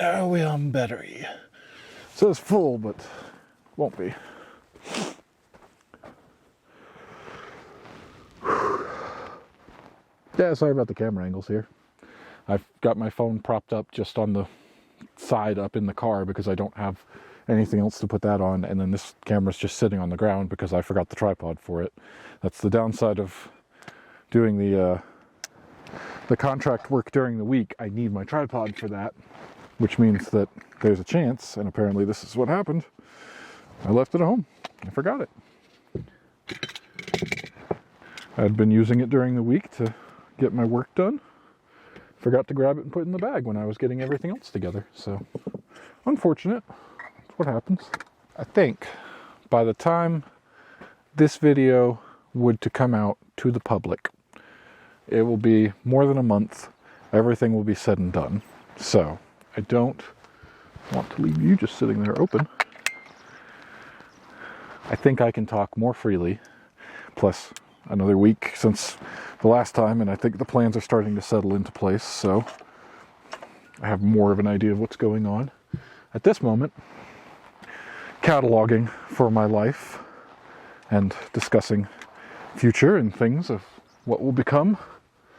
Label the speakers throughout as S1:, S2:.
S1: Are we on battery? It says full, but won't be. Yeah, sorry about the camera angles here. I've got my phone propped up just on the side up in the car because I don't have anything else to put that on, and then this camera's just sitting on the ground because I forgot the tripod for it. That's the downside of doing the contract work during the week. I need my tripod for that, which means that there's a chance, and apparently this is what happened. I left it at home. I forgot it. I'd been using it during the week to get my work done. Forgot to grab it and put it in the bag when I was getting everything else together. So, unfortunate. That's what happens. I think by the time this video would to come out to the public, it will be more than a month. Everything will be said and done. So, I don't want to leave you just sitting there open. I think I can talk more freely. Plus, another week since the last time, and I think the plans are starting to settle into place, so I have more of an idea of what's going on. At this moment, cataloging for my life and discussing future and things of what will become.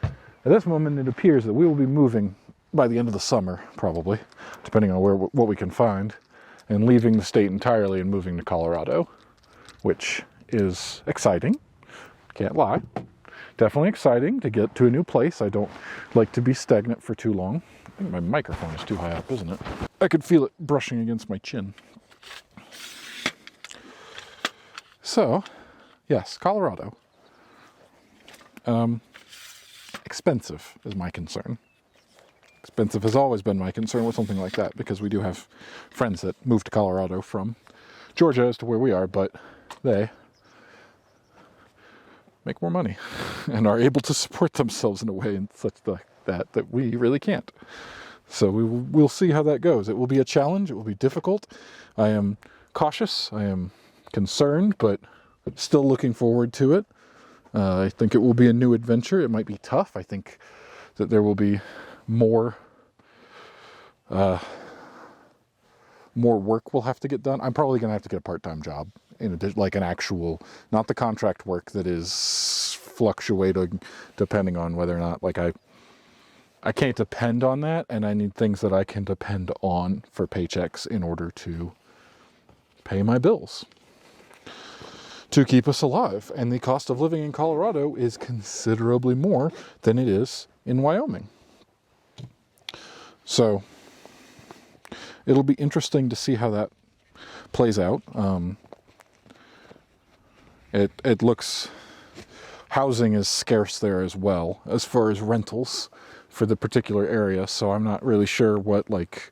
S1: At this moment, it appears that we will be moving by the end of the summer, probably, depending on what we can find, and leaving the state entirely and moving to Colorado, which is exciting. Can't lie. Definitely exciting to get to a new place. I don't like to be stagnant for too long. I think my microphone is too high up, isn't it? I could feel it brushing against my chin. So, yes, Colorado. Expensive is my concern. Expensive has always been my concern with something like that, because we do have friends that moved to Colorado from Georgia as to where we are, but they make more money and are able to support themselves in a way and such that we really can't. So we'll see how that goes. It will be a challenge. It will be difficult. I am cautious. I am concerned, but still looking forward to it. I think it will be a new adventure. It might be tough. I think that there will be more work will have to get done. I'm probably going to have to get a part-time job, in addition, like an actual, not the contract work that is fluctuating depending on whether or not, like I can't depend on that, and I need things that I can depend on for paychecks in order to pay my bills, to keep us alive. And the cost of living in Colorado is considerably more than it is in Wyoming. So it'll be interesting to see how that plays out. It looks, housing is scarce there as well, as far as rentals for the particular area. So I'm not really sure what, like,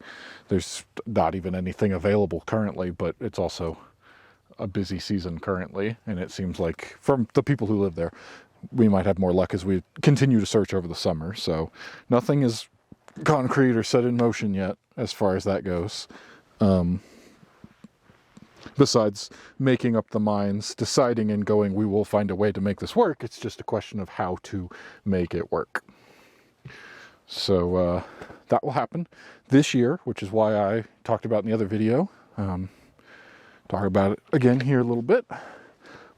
S1: there's not even anything available currently, but it's also a busy season currently. And it seems like, from the people who live there, we might have more luck as we continue to search over the summer. So nothing is concrete or set in motion yet as far as that goes. Besides making up the minds, deciding and going, we will find a way to make this work. It's just a question of how to make it work. So that will happen this year, which is why I talked about in the other video. Talk about it again here a little bit.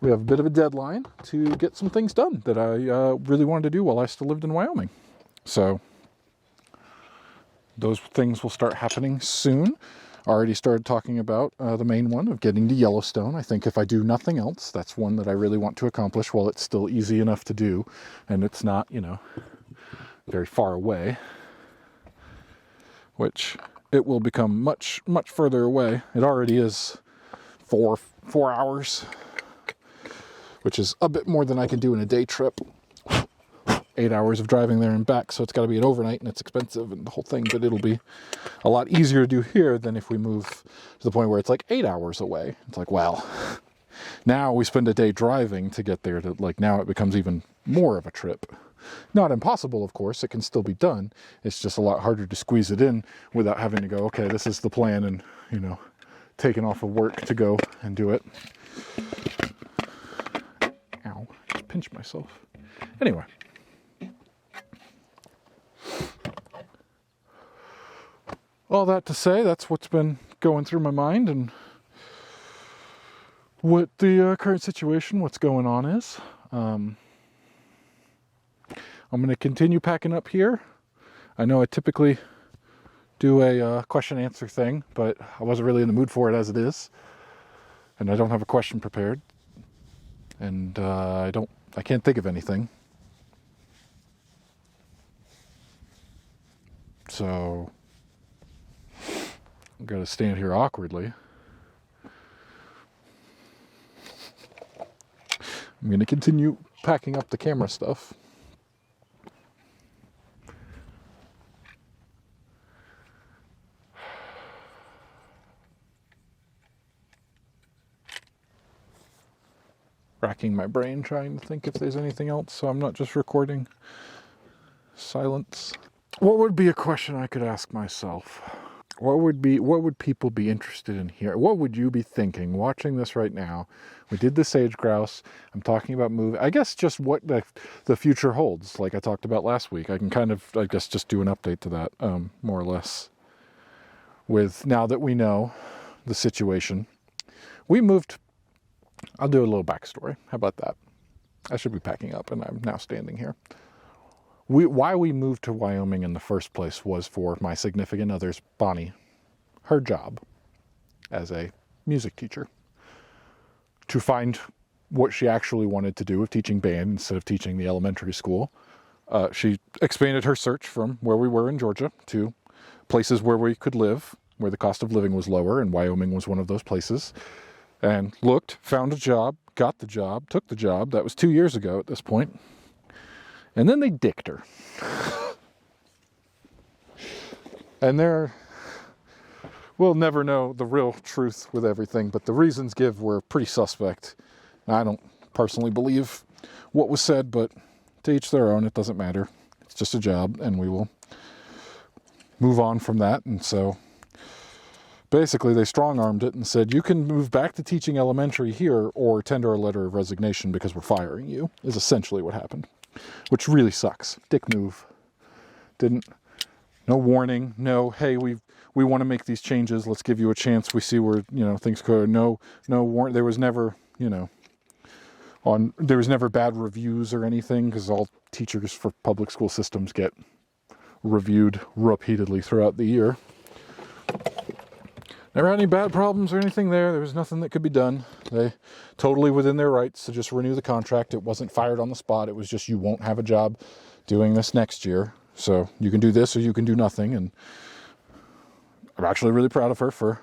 S1: We have a bit of a deadline to get some things done that I really wanted to do while I still lived in Wyoming. So those things will start happening soon. Already started talking about the main one of getting to Yellowstone. I think if I do nothing else, that's one that I really want to accomplish while it's still easy enough to do. And it's not, very far away. Which it will become much, much further away. It already is 4 hours. Which is a bit more than I can do in a day trip. 8 hours of driving there and back, so it's got to be an overnight, and it's expensive and the whole thing, but it'll be a lot easier to do here than if we move to the point where it's like 8 hours away. It's like, well, now we spend a day driving to get there, to, like, now it becomes even more of a trip. Not impossible, of course, it can still be done. It's just a lot harder to squeeze it in without having to go, okay, this is the plan, and, taking off of work to go and do it. Ow, just pinched myself. Anyway. all that to say, that's what's been going through my mind and what the current situation, what's going on is. I'm going to continue packing up here. I know I typically do a question answer thing, but I wasn't really in the mood for it as it is. And I don't have a question prepared. And I can't think of anything. So I'm going to stand here awkwardly. I'm going to continue packing up the camera stuff. Racking my brain trying to think if there's anything else, so I'm not just recording silence. What would be a question I could ask myself? What would people be interested in hearing? What would you be thinking watching this right now? We did the Sage Grouse. I'm talking about moving. I guess just what the future holds, like I talked about last week. I can kind of, I guess, just do an update to that, more or less. With now that we know the situation, we moved. I'll do a little backstory. How about that? I should be packing up, and I'm now standing here. Why we moved to Wyoming in the first place was for my significant other's, Bonnie, her job as a music teacher, to find what she actually wanted to do of teaching band instead of teaching the elementary school. She expanded her search from where we were in Georgia to places where we could live, where the cost of living was lower, and Wyoming was one of those places. And looked, found a job, got the job, took the job. That was 2 years ago at this point. And then they dicked her. And we'll never know the real truth with everything, but the reasons given were pretty suspect. I don't personally believe what was said, but to each their own, it doesn't matter. It's just a job, and we will move on from that. And so basically they strong-armed it and said, you can move back to teaching elementary here or tender a letter of resignation because we're firing you, is essentially what happened. Which really sucks. Dick move. No warning, no, hey, we want to make these changes, let's give you a chance, we see where, things go. No warning. There was never, there was never bad reviews or anything, because all teachers for public school systems get reviewed repeatedly throughout the year. Never had any bad problems or anything there. There was nothing that could be done. They totally within their rights to just renew the contract. It wasn't fired on the spot. It was just, you won't have a job doing this next year. So you can do this or you can do nothing. And I'm actually really proud of her for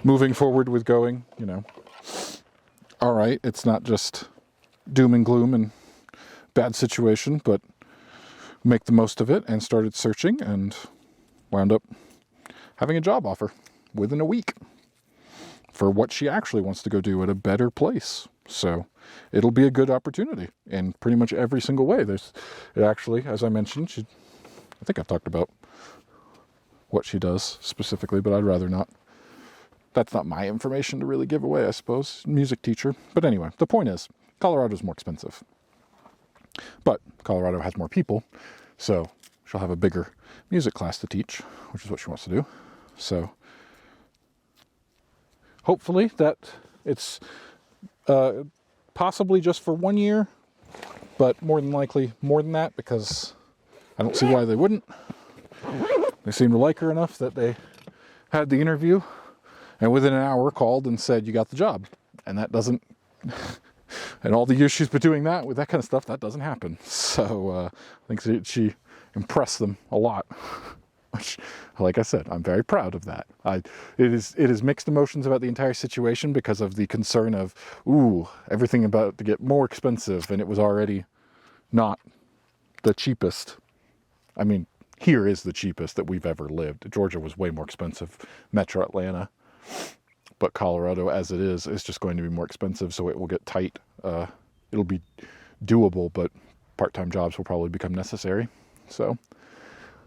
S1: moving forward with going, all right, it's not just doom and gloom and bad situation, but make the most of it, and started searching and wound up having a job offer within a week for what she actually wants to go do at a better place. So it'll be a good opportunity in pretty much every single way. It actually, as I mentioned, I think I've talked about what she does specifically, but I'd rather not. That's not my information to really give away, I suppose. Music teacher. But anyway, the point is, Colorado's more expensive. But Colorado has more people, so she'll have a bigger music class to teach, which is what she wants to do. So hopefully that it's possibly just for 1 year, but more than likely more than that, because I don't see why they wouldn't. They seem to like her enough that they had the interview, and within an hour called and said, you got the job. And that doesn't, and all the years she's been doing that with that kind of stuff, that doesn't happen. So I think she impressed them a lot. Which, like I said, I'm very proud of that. It is mixed emotions about the entire situation because of the concern of, everything about to get more expensive, and it was already not the cheapest. I mean, here is the cheapest that we've ever lived. Georgia was way more expensive, Metro Atlanta, but Colorado, as it is just going to be more expensive, so it will get tight. It'll be doable, but part-time jobs will probably become necessary. So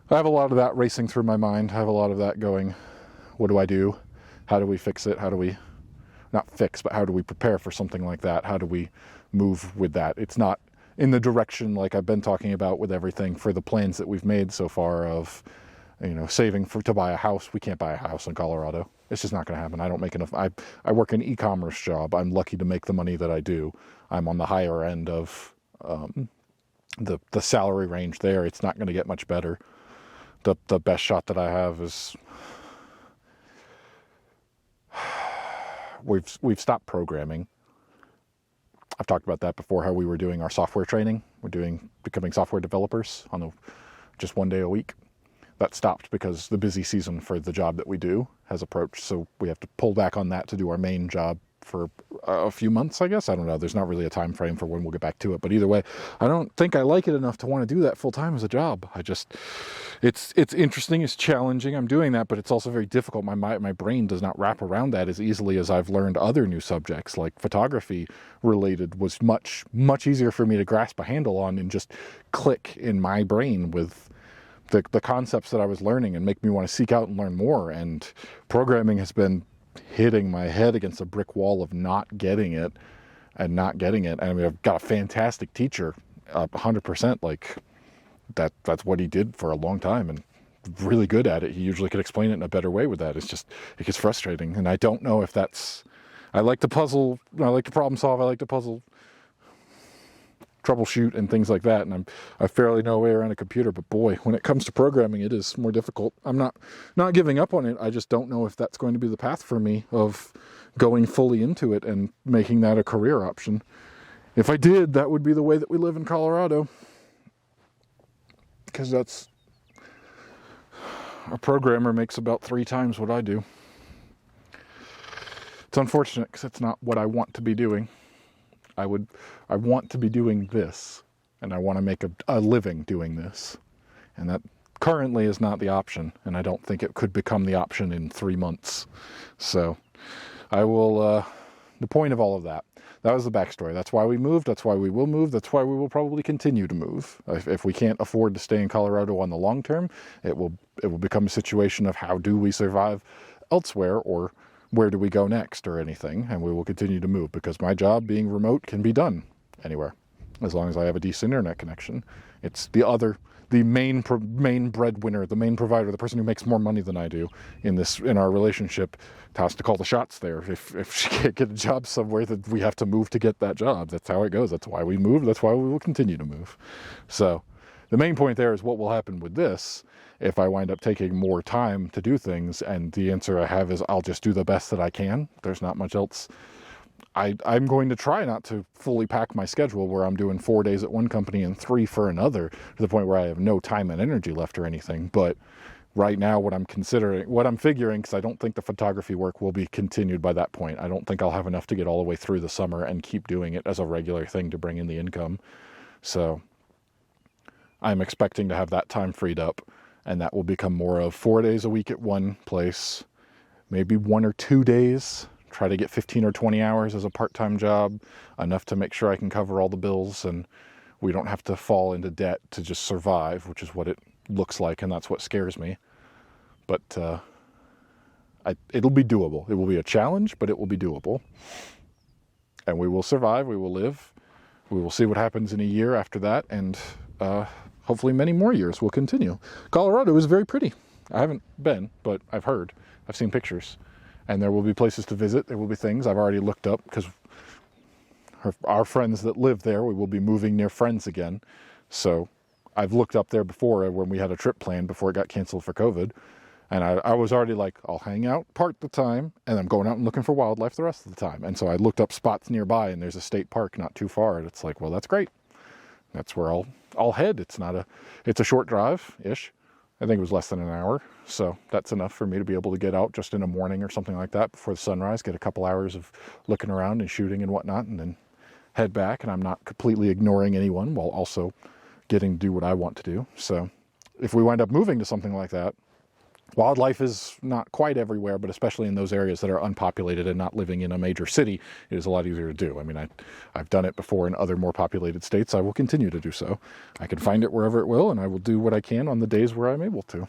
S1: I have a lot of that racing through my mind. I have a lot of that going, what do I do? How do we fix it? How do we, not fix, but how do we prepare for something like that? How do we move with that? It's not in the direction like I've been talking about with everything for the plans that we've made so far of saving to buy a house. We can't buy a house in Colorado. It's just not going to happen. I don't make enough. I work an e-commerce job. I'm lucky to make the money that I do. I'm on the higher end of the salary range there. It's not going to get much better. The best shot that I have is we've stopped programming. I've talked about that before, how we were doing our software training. We're becoming software developers on just 1 day a week. That stopped because the busy season for the job that we do has approached, so we have to pull back on that to do our main job for a few months, I guess. I don't know. There's not really a time frame for when we'll get back to it. But either way, I don't think I like it enough to want to do that full time as a job. It's interesting, it's challenging. I'm doing that, but it's also very difficult. My brain does not wrap around that as easily as I've learned other new subjects, like photography related was much, much easier for me to grasp a handle on and just click in my brain with the concepts that I was learning and make me want to seek out and learn more. And programming has been hitting my head against a brick wall of not getting it. I mean, I've got a fantastic teacher, 100%. Like that's what he did for a long time, and really good at it. He usually could explain it in a better way with that. It gets frustrating, and I don't know if I like to puzzle, I like to problem solve, I like to puzzle, troubleshoot and things like that, and I fairly know a way around a computer, but boy, when it comes to programming, it is more difficult. I'm not giving up on it. I just don't know if that's going to be the path for me of going fully into it and making that a career option. If I did, that would be the way that we live in Colorado, because a programmer makes about 3 times what I do. It's unfortunate because it's not what I want to be doing. I want to be doing this, and I want to make a living doing this. And that currently is not the option, and I don't think it could become the option in 3 months. So I will, the point of all of that was the backstory. That's why we moved. That's why we will move. That's why we will probably continue to move. If we can't afford to stay in Colorado on the long term, it will become a situation of how do we survive elsewhere, or where do we go next, or anything, and we will continue to move, because my job being remote can be done anywhere as long as I have a decent internet connection. It's the main breadwinner, the main provider, the person who makes more money than I do in our relationship has to call the shots there. If she can't get a job somewhere, that we have to move to get that job. That's how it goes. That's why we move. That's why we will continue to move. So the main point there is what will happen with this if I wind up taking more time to do things, and the answer I have is I'll just do the best that I can. There's not much else. I'm going to try not to fully pack my schedule where I'm doing 4 days at one company and 3 for another, to the point where I have no time and energy left or anything. But right now, what I'm figuring, because I don't think the photography work will be continued by that point. I don't think I'll have enough to get all the way through the summer and keep doing it as a regular thing to bring in the income. So I'm expecting to have that time freed up, and that will become more of 4 days a week at one place, maybe 1 or 2 days, try to get 15 or 20 hours as a part-time job, enough to make sure I can cover all the bills and we don't have to fall into debt to just survive, which is what it looks like, and that's what scares me. But it'll be doable. It will be a challenge, but it will be doable. And we will survive, we will live, we will see what happens in a year after that, and hopefully many more years will continue. Colorado is very pretty. I haven't been, but I've heard. I've seen pictures. And there will be places to visit. There will be things I've already looked up, because our friends that live there, we will be moving near friends again. So I've looked up there before when we had a trip planned before it got canceled for COVID. And I was already like, I'll hang out part the time, and I'm going out and looking for wildlife the rest of the time. And so I looked up spots nearby, and there's a state park not too far. And it's like, well, that's great. That's where I'll head. It's a short drive-ish. I think it was less than an hour. So that's enough for me to be able to get out just in the morning or something like that before the sunrise, get a couple hours of looking around and shooting and whatnot, and then head back. And I'm not completely ignoring anyone while also getting to do what I want to do. So if we wind up moving to something like that, wildlife is not quite everywhere, but especially in those areas that are unpopulated and not living in a major city, it is a lot easier to do. I mean, I've done it before in other more populated states. I will continue to do so. I can find it wherever it will, and I will do what I can on the days where I'm able to.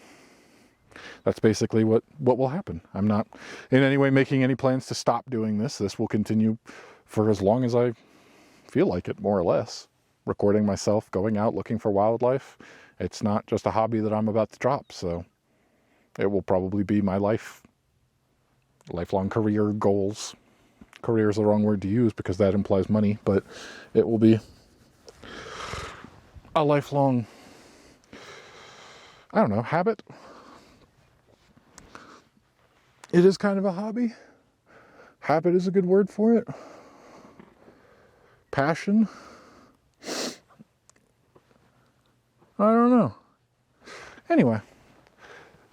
S1: That's basically what will happen. I'm not in any way making any plans to stop doing this. This will continue for as long as I feel like it, more or less. Recording myself, going out, looking for wildlife. It's not just a hobby that I'm about to drop, so It will probably be my lifelong career goals. Career is the wrong word to use because that implies money, but it will be a lifelong, I don't know, habit. It is kind of a hobby. Habit is a good word for it. Passion. I don't know. Anyway,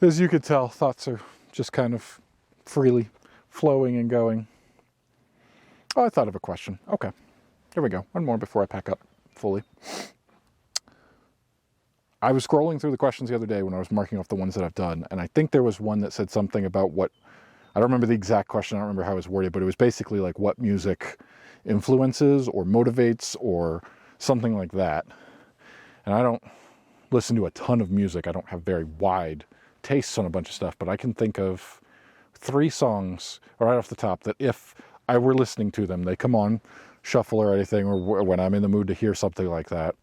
S1: as you could tell, thoughts are just kind of freely flowing and going. Oh, I thought of a question. Okay, here we go. One more before I pack up fully. I was scrolling through the questions the other day when I was marking off the ones that I've done, and I think there was one that said something about what, I don't remember the exact question, I don't remember how it was worded, but it was basically like what music influences or motivates or something like that. And I don't listen to a ton of music. I don't have very wide tastes on a bunch of stuff, but I can think of 3 songs right off the top that if I were listening to them, they come on shuffle or anything, or when I'm in the mood to hear something like that,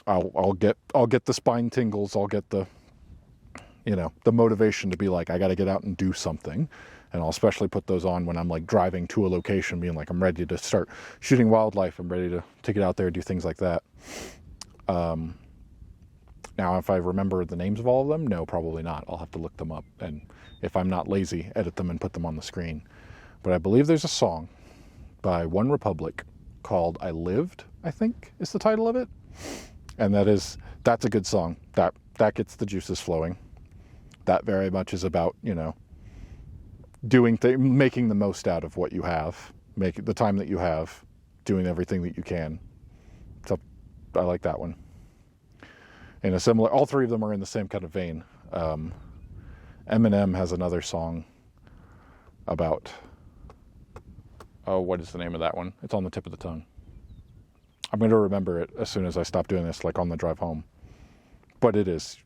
S1: I'll get the spine tingles. I'll get the, the motivation to be like, I got to get out and do something. And I'll especially put those on when I'm like driving to a location, being like, I'm ready to start shooting wildlife. I'm ready to get out there and do things like that. Now, if I remember the names of all of them, no, probably not. I'll have to look them up. And if I'm not lazy, edit them and put them on the screen. But I believe there's a song by One Republic called I Lived, I think is the title of it. And that's a good song. That gets the juices flowing. That very much is about, making the most out of what you have, the time that you have, doing everything that you can. So I like that one. In a similar, all 3 of them are in the same kind of vein. Eminem has another song about, what is the name of that one? It's on the tip of the tongue. I'm going to remember it as soon as I stop doing this, like on the drive home. But it is,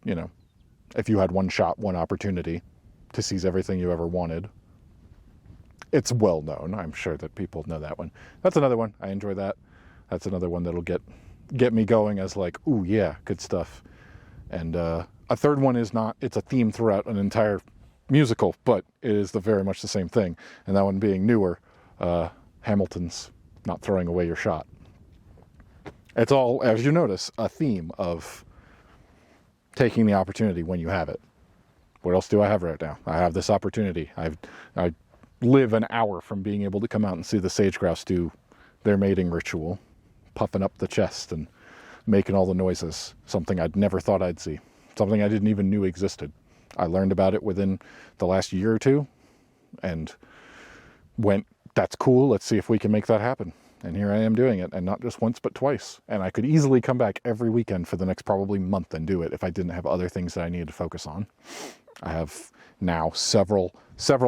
S1: if you had one shot, one opportunity to seize everything you ever wanted, it's well known. I'm sure that people know that one. That's another one. I enjoy that. That's another one that'll get me going as like, ooh, yeah, good stuff. And a third one is not, it's a theme throughout an entire musical, but it is very much the same thing. And that one being newer, Hamilton's Not Throwing Away Your Shot. It's all, as you notice, a theme of taking the opportunity when you have it. What else do I have right now? I have this opportunity. I live an hour from being able to come out and see the sage grouse do their mating ritual, puffing up the chest and making all the noises, something I'd never thought I'd see, something I didn't even knew existed. I learned about it within the last year or 2 and went, that's cool, let's see if we can make that happen. And here I am doing it, and not just once, but twice. And I could easily come back every weekend for the next probably month and do it if I didn't have other things that I needed to focus on. I have now several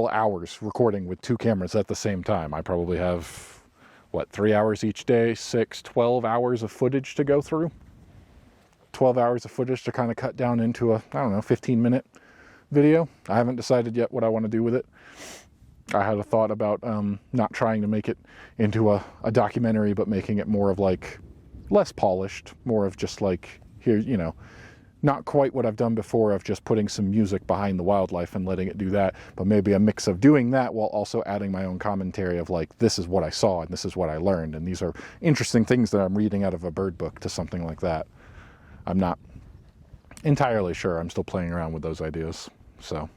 S1: hours recording with 2 cameras at the same time. I probably have, 3 hours each day, 12 hours of footage to go through. 12 hours of footage to kind of cut down into a, 15-minute video. I haven't decided yet what I want to do with it. I had a thought about not trying to make it into a documentary, but making it more of like less polished, more of just like, here, not quite what I've done before of just putting some music behind the wildlife and letting it do that, but maybe a mix of doing that while also adding my own commentary of like, this is what I saw and this is what I learned. And these are interesting things that I'm reading out of a bird book to something like that. I'm not entirely sure. I'm still playing around with those ideas. So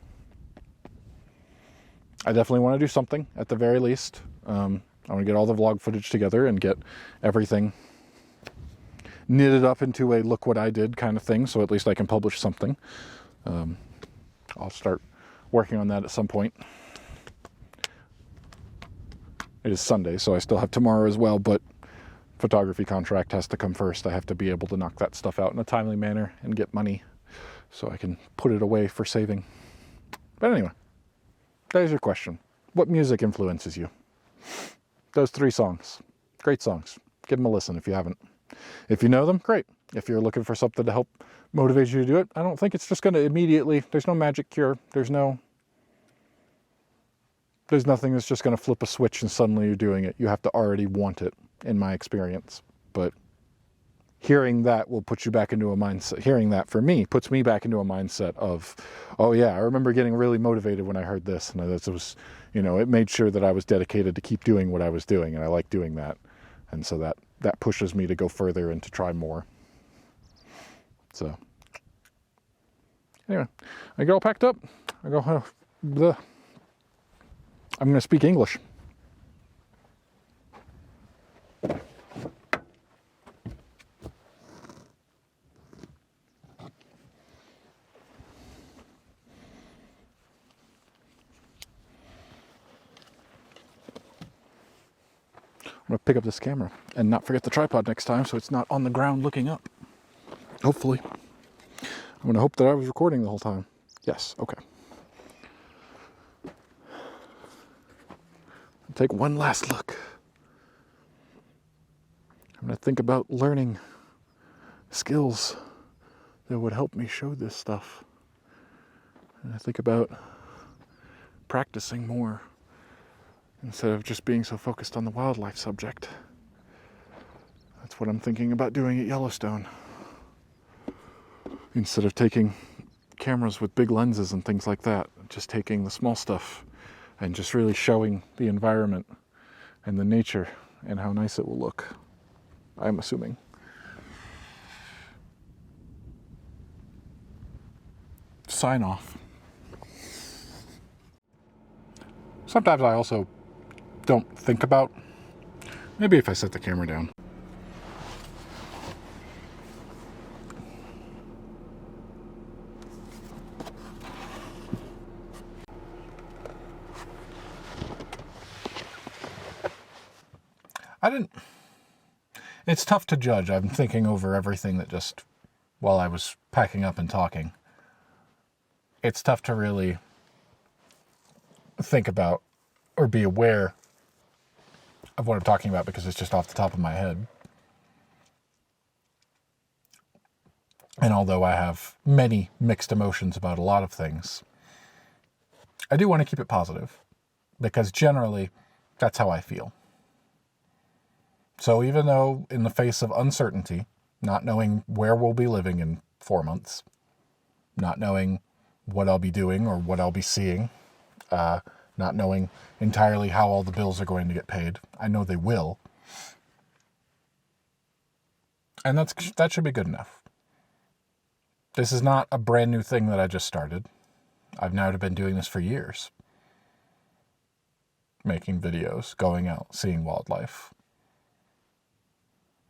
S1: I definitely want to do something at the very least. I want to get all the vlog footage together and get everything knitted up into a look what I did kind of thing, so at least I can publish something. I'll start working on that at some point. It is Sunday, so I still have tomorrow as well, but photography contract has to come first. I have to be able to knock that stuff out in a timely manner and get money so I can put it away for saving. But anyway, there's your question. What music influences you? Those 3 songs. Great songs. Give them a listen if you haven't. If you know them, great. If you're looking for something to help motivate you to do it, I don't think it's just going to immediately, there's no magic cure. There's nothing that's just going to flip a switch and suddenly you're doing it. You have to already want it, in my experience. But hearing that will put you back into a mindset. Hearing that for me puts me back into a mindset of, oh yeah, I remember getting really motivated when I heard this, and it was, it made sure that I was dedicated to keep doing what I was doing, and I like doing that, and so that pushes me to go further and to try more. So anyway, I get all packed up. I go, I'm going to speak English. I'm going to pick up this camera and not forget the tripod next time so it's not on the ground looking up. Hopefully. I'm going to hope that I was recording the whole time. Yes, okay. Take one last look. I'm going to think about learning skills that would help me show this stuff. And I think about practicing more instead of just being so focused on the wildlife subject. That's what I'm thinking about doing at Yellowstone. Instead of taking cameras with big lenses and things like that, just taking the small stuff and just really showing the environment and the nature and how nice it will look, I'm assuming. Sign off. Sometimes I also don't think about, maybe if I set the camera down. It's tough to judge. I'm thinking over everything that just, while I was packing up and talking. It's tough to really think about or be aware of what I'm talking about because it's just off the top of my head. And although I have many mixed emotions about a lot of things, I do want to keep it positive because generally that's how I feel. So even though in the face of uncertainty, not knowing where we'll be living in 4 months, not knowing what I'll be doing or what I'll be seeing, not knowing entirely how all the bills are going to get paid, I know they will. And that should be good enough. This is not a brand new thing that I just started. I've now been doing this for years. Making videos, going out, seeing wildlife.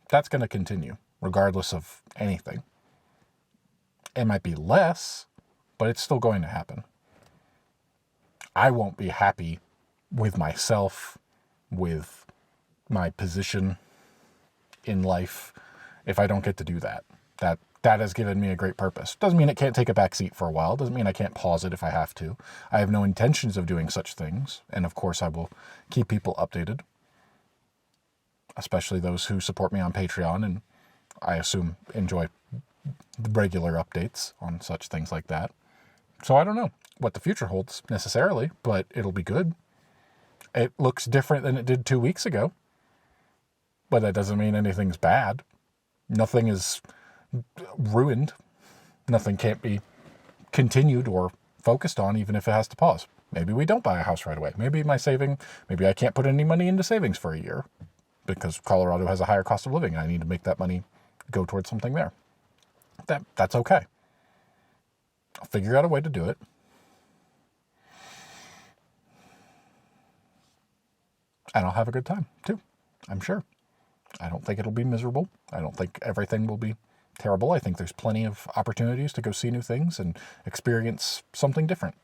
S1: That's going to continue, regardless of anything. It might be less, but it's still going to happen. I won't be happy with myself, with my position in life, if I don't get to do that. That has given me a great purpose. Doesn't mean it can't take a back seat for a while. Doesn't mean I can't pause it if I have to. I have no intentions of doing such things. And of course, I will keep people updated. Especially those who support me on Patreon and I assume enjoy the regular updates on such things like that. So I don't know what the future holds necessarily, but it'll be good. It looks different than it did 2 weeks ago, but that doesn't mean anything's bad. Nothing is ruined. Nothing can't be continued or focused on, even if it has to pause. Maybe we don't buy a house right away. Maybe maybe I can't put any money into savings for a year because Colorado has a higher cost of living. I need to make that money go towards something there. That's okay. I'll figure out a way to do it. And I'll have a good time, too. I'm sure. I don't think it'll be miserable. I don't think everything will be terrible. I think there's plenty of opportunities to go see new things and experience something different.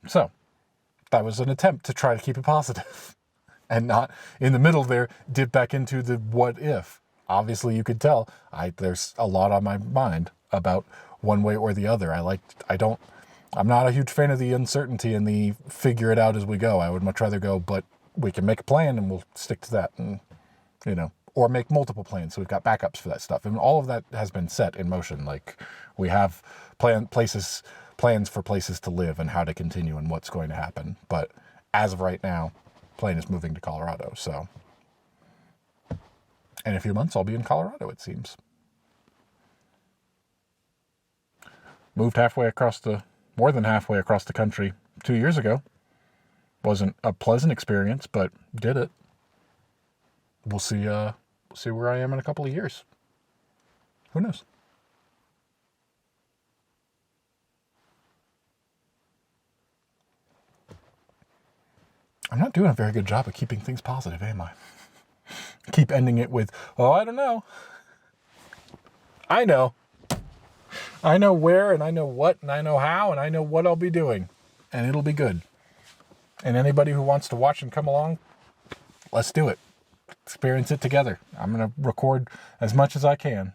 S1: So, that was an attempt to try to keep it positive. And not, in the middle there, dip back into the what if. Obviously, you could tell, there's a lot on my mind about one way or the other. I'm not a huge fan of the uncertainty and the figure it out as we go. I would much rather go, but we can make a plan and we'll stick to that. And, or make multiple plans so we've got backups for that stuff. And all of that has been set in motion. Like, we have plans for places to live and how to continue and what's going to happen. But as of right now, plane is moving to Colorado. So In a few months, I'll be in Colorado, it seems. Moved more than halfway across the country 2 years ago. Wasn't a pleasant experience, but did it. We'll see where I am in a couple of years. Who knows? I'm not doing a very good job of keeping things positive, am I? Keep ending it with, oh, I don't know. I know. I know where, and I know what, and I know how, and I know what I'll be doing. And it'll be good. And anybody who wants to watch and come along, let's do it. Experience it together. I'm going to record as much as I can.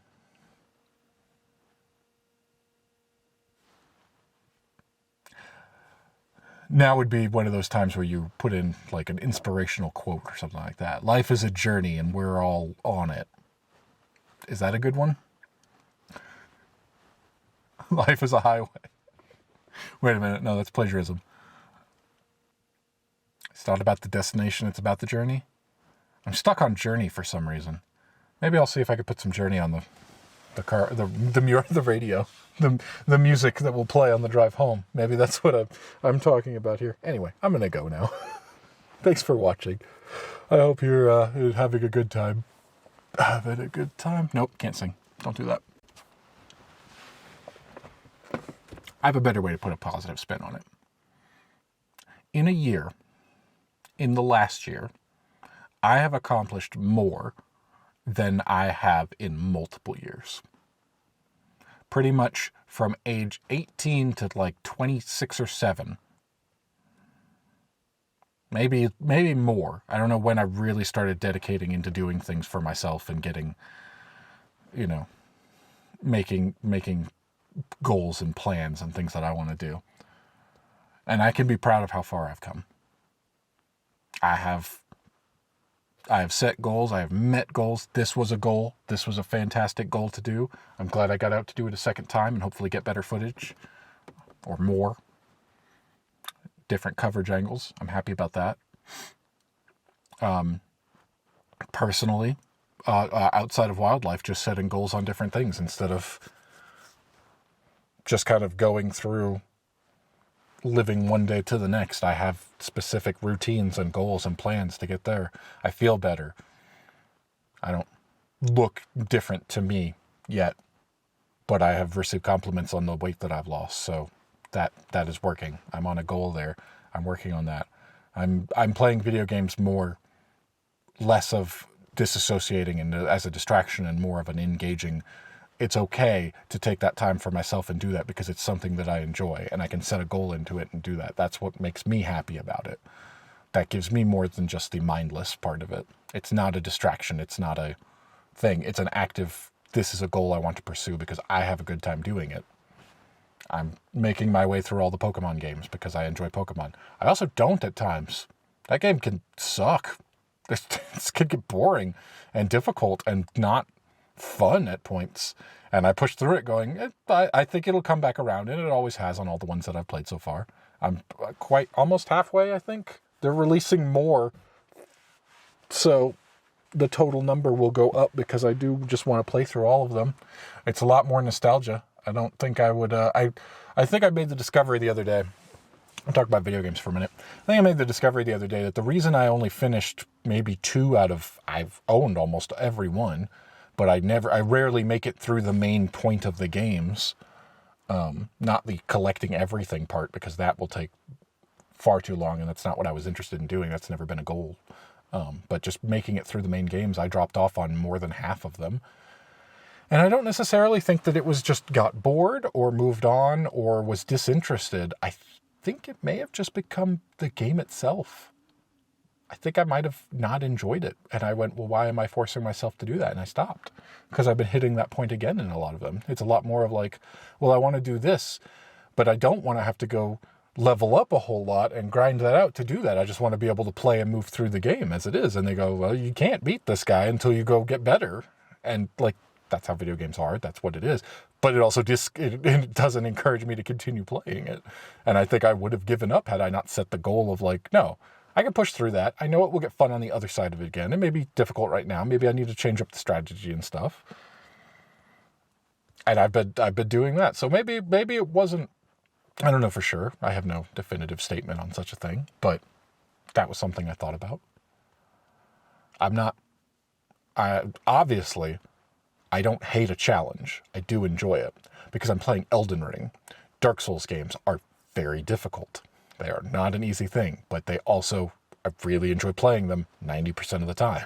S1: Now would be one of those times where you put in like an inspirational quote or something like that. Life is a journey and we're all on it. Is that a good one? Life is a highway. Wait a minute. No, that's plagiarism. It's not about the destination. It's about the journey. I'm stuck on journey for some reason. Maybe I'll see if I could put some journey on the radio, the music that will play on the drive home. Maybe that's what I'm talking about here. Anyway, I'm going to go now. Thanks for watching. I hope you're having a good time. Having a good time. Nope, can't sing. Don't do that. I have a better way to put a positive spin on it. In the last year, I have accomplished more than I have in multiple years. Pretty much from age 18 to like 26 or 7. Maybe more. I don't know when I really started dedicating into doing things for myself and getting, making goals and plans and things that I want to do. And I can be proud of how far I've come. I have set goals. I have met goals. This was a goal. This was a fantastic goal to do. I'm glad I got out to do it a second time and hopefully get better footage or more. Different coverage angles. I'm happy about that. Personally, outside of wildlife, just setting goals on different things instead of just kind of going through living one day to the next. I have specific routines and goals and plans to get there. I feel better. I don't look different to me yet, but I have received compliments on the weight that I've lost. So that is working. I'm on a goal there. I'm working on that. I'm playing video games less of disassociating and as a distraction and more of an engaging. It's okay to take that time for myself and do that because it's something that I enjoy and I can set a goal into it and do that. That's what makes me happy about it. That gives me more than just the mindless part of it. It's not a distraction. It's not a thing. It's an active, this is a goal I want to pursue because I have a good time doing it. I'm making my way through all the Pokemon games because I enjoy Pokemon. I also don't at times. That game can suck. This can get boring and difficult and not fun at points, and I pushed through it going, I think it'll come back around, and it always has on all the ones that I've played so far. I'm quite almost halfway, I think. They're releasing more, so the total number will go up because I do just want to play through all of them. It's a lot more nostalgia. I don't think I would, I think I made the discovery the other day. I'll talk about video games for a minute. I think I made the discovery the other day that the reason I only finished maybe 2 out of, I've owned almost every one, but I rarely make it through the main point of the games, not the collecting everything part, because that will take far too long, and that's not what I was interested in doing. That's never been a goal. But just making it through the main games, I dropped off on more than half of them. And I don't necessarily think that it was just got bored or moved on or was disinterested. I think it may have just become the game itself. I think I might have not enjoyed it. And I went, well, why am I forcing myself to do that? And I stopped because I've been hitting that point again in a lot of them. It's a lot more of like, well, I want to do this, but I don't want to have to go level up a whole lot and grind that out to do that. I just want to be able to play and move through the game as it is. And they go, well, you can't beat this guy until you go get better. And like, that's how video games are. That's what it is. But it also it doesn't encourage me to continue playing it. And I think I would have given up had I not set the goal of like, no, I can push through that. I know it will get fun on the other side of it again. It may be difficult right now. Maybe I need to change up the strategy and stuff. And I've been doing that. So maybe it wasn't, I don't know for sure. I have no definitive statement on such a thing, but that was something I thought about. Obviously, I don't hate a challenge. I do enjoy it because I'm playing Elden Ring. Dark Souls games are very difficult. They are not an easy thing, but I really enjoy playing them 90% of the time.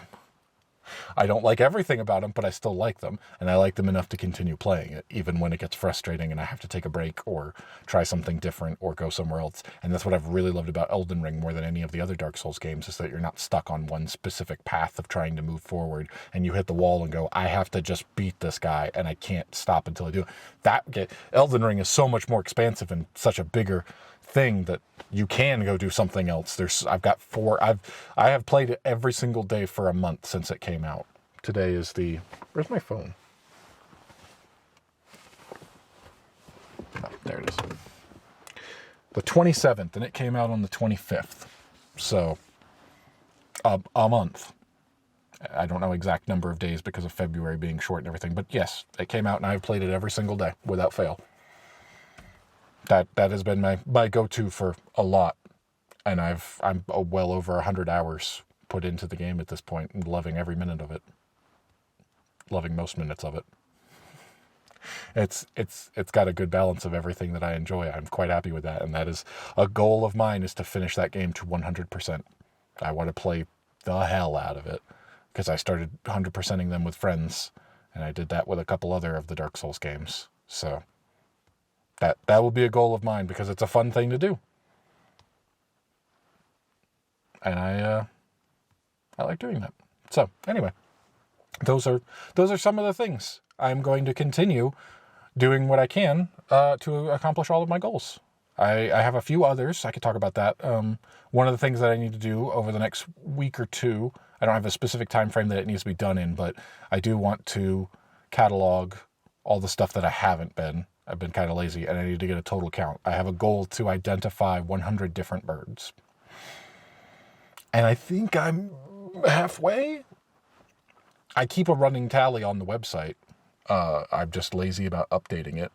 S1: I don't like everything about them, but I still like them, and I like them enough to continue playing it, even when it gets frustrating and I have to take a break or try something different or go somewhere else. And that's what I've really loved about Elden Ring more than any of the other Dark Souls games, is that you're not stuck on one specific path of trying to move forward, and you hit the wall and go, I have to just beat this guy, and I can't stop until I do it. Elden Ring is so much more expansive and such a bigger thing that you can go do something else. I have played it every single day for a month since it came out. Today is where's my phone? Oh, there it is. The 27th, and it came out on the 25th. So, a month. I don't know exact number of days because of February being short and everything, but yes, it came out and I've played it every single day without fail. That has been my go-to for a lot, and I'm well over 100 hours put into the game at this point, and loving every minute of it, loving most minutes of it. It's got a good balance of everything that I enjoy. I'm quite happy with that, and that is a goal of mine, is to finish that game to 100%. I want to play the hell out of it, because I started 100%ing them with friends, and I did that with a couple other of the Dark Souls games. So that will be a goal of mine, because it's a fun thing to do. And I like doing that. So anyway, those are some of the things. I'm going to continue doing what I can to accomplish all of my goals. I have a few others. I could talk about that. One of the things that I need to do over the next week or two, I don't have a specific time frame that it needs to be done in, but I do want to catalog all the stuff that I've been kind of lazy, and I need to get a total count. I have a goal to identify 100 different birds. And I think I'm halfway. I keep a running tally on the website. I'm just lazy about updating it.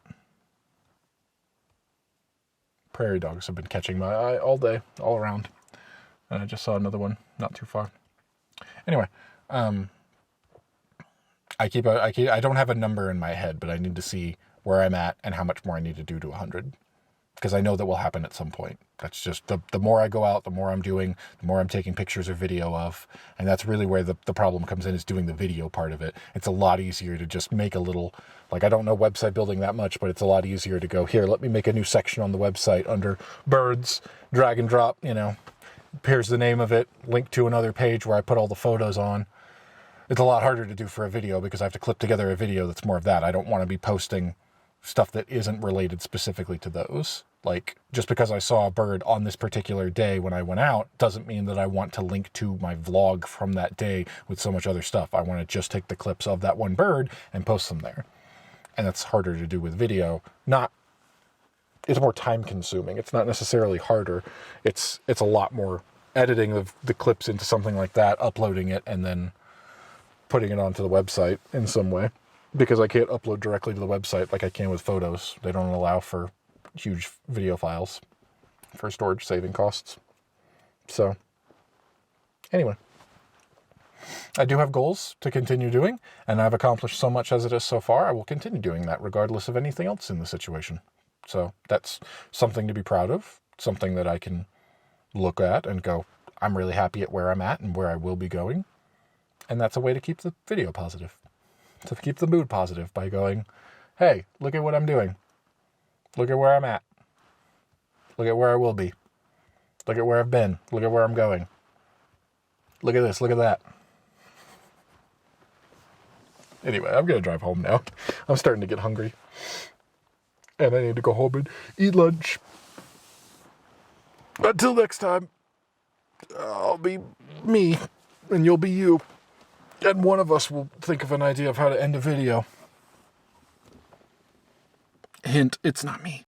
S1: Prairie dogs have been catching my eye all day, all around. And I just saw another one not too far. Anyway, I don't have a number in my head, but I need to see where I'm at and how much more I need to do to 100. Because I know that will happen at some point. That's just, the more I go out, the more I'm doing, the more I'm taking pictures or video of. And that's really where the problem comes in, is doing the video part of it. It's a lot easier to just make a little, I don't know website building that much, but it's a lot easier to go, here, let me make a new section on the website under birds, drag and drop, here's the name of it, link to another page where I put all the photos on. It's a lot harder to do for a video, because I have to clip together a video that's more of that. I don't want to be posting stuff that isn't related specifically to those. Just because I saw a bird on this particular day when I went out doesn't mean that I want to link to my vlog from that day with so much other stuff. I want to just take the clips of that one bird and post them there. And that's harder to do with video. It's more time consuming. It's not necessarily harder. It's a lot more editing of the clips into something like that, uploading it, and then putting it onto the website in some way. Because I can't upload directly to the website like I can with photos. They don't allow for huge video files for storage saving costs. So, anyway, I do have goals to continue doing, and I've accomplished so much as it is so far. I will continue doing that regardless of anything else in the situation. So that's something to be proud of, something that I can look at and go, I'm really happy at where I'm at and where I will be going. And that's a way to keep the video positive, to keep the mood positive, by going, hey, look at what I'm doing. Look at where I'm at. Look at where I will be. Look at where I've been. Look at where I'm going. Look at this. Look at that. Anyway, I'm going to drive home now. I'm starting to get hungry. And I need to go home and eat lunch. Until next time, I'll be me, and you'll be you. And one of us will think of an idea of how to end a video. Hint, it's not me.